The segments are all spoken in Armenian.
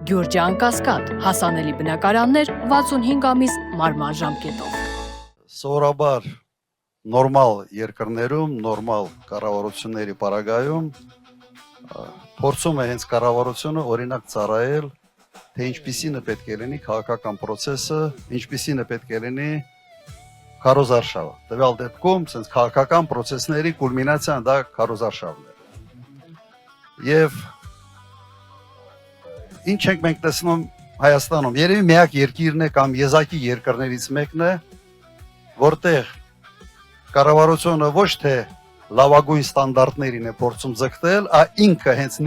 Գյուրջան Կասկադ, հասանելի բնակարաններ 65 ամիս մարման ժամկետով։ Սովորաբար նորմալ երկրներում, նորմալ կառավարությունների պարագայում փորձում է հենց կառավարությունը օրինակ ծառայել, թե ինչպիսին է պետք է լինի քաղաքական process-ը, ինչպիսին է պետք է լինի քարոզարշավը։ Տվյալ դեպքում, sense քաղաքական process-ների կուլմինացիան դա քարոզարշավն է։ Եվ ինչ ենք մենք տեսնում Հայաստանում, երևի միակ երկիրն է կամ եզակի երկրներից մեկն է, որտեղ կառավարությունը ոչ թե լավագույն ստանդարտներին է փորձում ձգտել, այլ ինքը հենց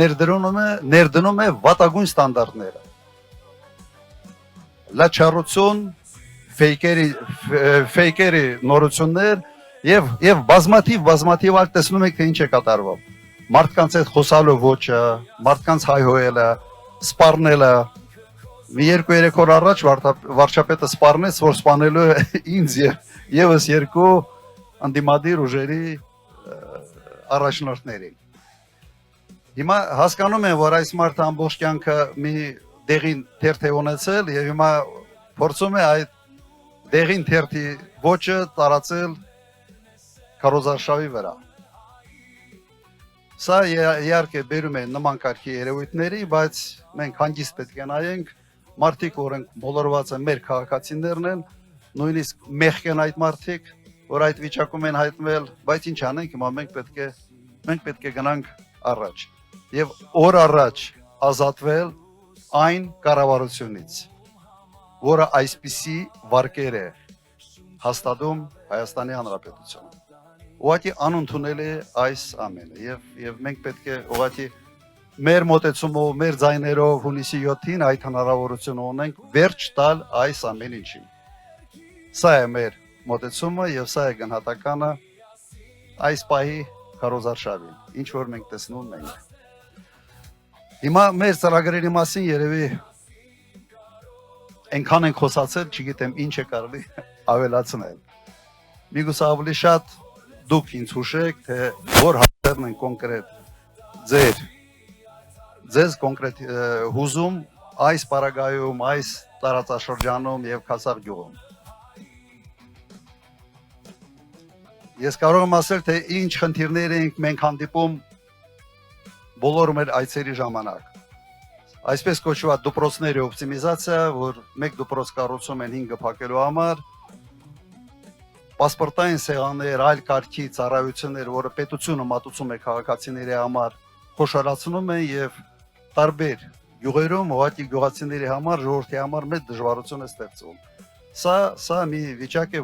ներդնում է վատագույն ստանդարտները։ Լաչառություն, ֆեյքերի նորություններ եւ բազմաթիվ այլ տեսնում եք թե ինչ է կատարվում։ Մարդկանց հետ խոսալու ոճը, մարդկանց հայհոյելը, սպառնելը։ Մի 2-3 օր առաջ վարչապետը սպառնեց, որ սպանելու է ինձ եւս երկու անդիմադիր ուժերի առաջնորդներին։ Հիմա հասկանում եմ, որ այս մարդը ամբողջ կյանքը մի դեղին թերթ է ունեցել եւ հիմա փորձում է այդ դեղին թերթի ոճը տարածել քարոզարշավի վրա։ Սա իհարկե բերում է նման կարգի երևույթների, բայց մենք հանգիստ պետք է նայենք, մարդիկ, որոնք մոլորված են մեր քաղաքացիներն են, նույնիսկ մեղք են այդ մարդիկ, որ այդ վիճակում են հայտնվել, բայց ինչ անենք, հիմա մենք պետք է գնանք առաջ եւ օր առաջ ազատվել այն կառավարությունից, որը այսպիսի վարկեր է հաստատում Հայաստանի Հանրապետությունը։ Ուղղակի անընդունել է այս ամենը եւ մենք պետք է ուղղակի մեր մոտեցումով, մեր ձայներով հունիսի 7-ին այդ հնարավորությունը ունենք վերջ տալ այս ամեն ինչին։ Սա է մեր մոտեցումը եւ սա է գնահատականը այս պահի քարոզարշավին, ինչ որ մենք տեսնում ենք։ Հիմա մեր ծրագրերի մասին երևի այնքան ենք խոսացել, չգիտեմ ինչ է կարելի ավելացնել։ Միգուցե ավելի շատ դուք ինձ հուշեք, թե որ հարցերն են կոնկրետ ձեզ կոնկրետ հուզում այս պարագայում, այս տարածաշրջանում եւ Քասար գյուղում։ Ես կարող եմ ասել, թե ինչ խնդիրներ ենք մենք հանդիպում բոլոր մեր այցերի ժամանակ։ Այսպես կոչված դպրոցների օպտիմիզացիա, որ մեկ դպրոց կառուցում են 5 փակելու համար, պասպորտային սեղաններ, այլ կարգի ծառայություններ, որը պետությունը մատուցում է քաղաքացիների համար, խոշորացնում են եւ տարբեր գյուղերում ուղղակի գյուղացիների համար, ժողովրդի համար մեծ դժվարություն է ստեղծում։ Սա մի վիճակ է,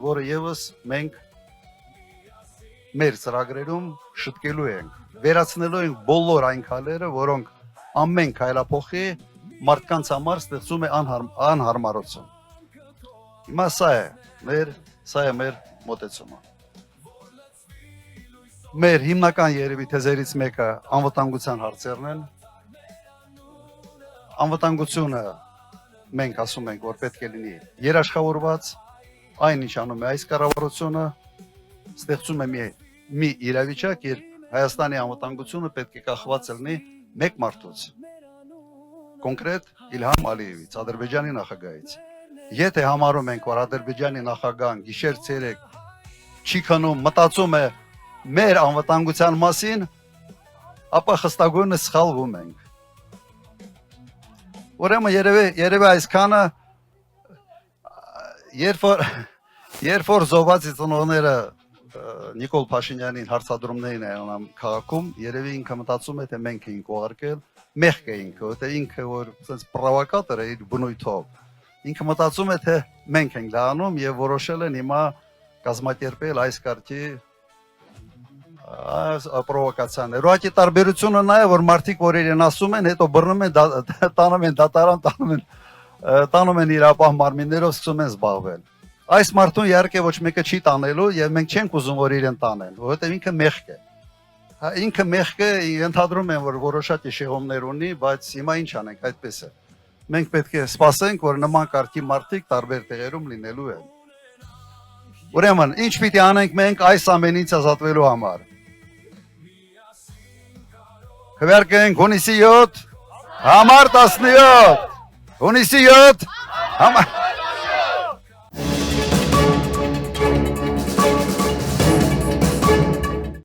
որը եւս մենք մեր ծրագրերում շտկելու ենք, վերացնելու ենք բոլոր այն քայլերը, որոնք ամեն քայլափոխի մարդկանց համար ստեղծում է անհարմարություն։ Հիմա սա է մեր մոտեցումը։ Մեր հիմնական երևի թեզերից մեկը անվտանգության հարցերն են։ Անվտանգությունը մենք ասում ենք, որ պետք է լինի երաշխավորված, այն ինչ անում է այս կառավարությունը, ստեղծում է մի իրավիճակ, երբ Հայաստանի անվտանգությունը պետք է կախված լինի մեկ մարդուց, կոնկրետ Իլհամ Ալիևից, Ադրբեջանի նախագահից։ Եթե համարում ենք, որ Ադրբեջանի նախագահան գիշեր-ցերեկ չի քնում, մտածում է մեր անվտանգության մասին, ապա խստագույնը սխալվում ենք։ Ուրեմն երևի այսքանը, երբ որ զոհվածի ծնողները Նիկոլ Փաշինյանին հարցադրումներին է անում քաղաքում, երևի ինքը մտածում է, թե մենք էինք ուղարկել, մեղք է ինքը, որտեղ ինքը որ ասես պրովոկատոր է իր բնույթով, ինքը մտածում է, թե մենք ենք դա անում եւ որոշել են հիմա կազմակերպել այս կարգի պրովոկացիաներ։ Ուղղակի տարբերությունը նա է, որ մարդիկ որ իրեն ասում են, հետո բռնում են, տանում են դատարան, տանում են իրապահ մարմիններով սկսում են զբաղվել։ Այս մարդուն իհարկե ոչ մեկը չի տանելու եւ մենք չենք ուզում որ իրեն տանեն, որովհետեւ ինքը մեղք է։ Ինքը մեղք է, ենթադրում են որ որոշակի շեղումներ ունի, բայց հիմա ինչ անենք, այդպես է։ Մենք պետք է սպասենք, որ նման կարգի մարդիկ տարբեր տեղերում լինելու են։ Ուրեմն, ինչ պիտի անենք մենք այս ամենից ազատվելու համար։ Քվեարկենք հունիսի 7 Համար 17, հունիսի 7, համար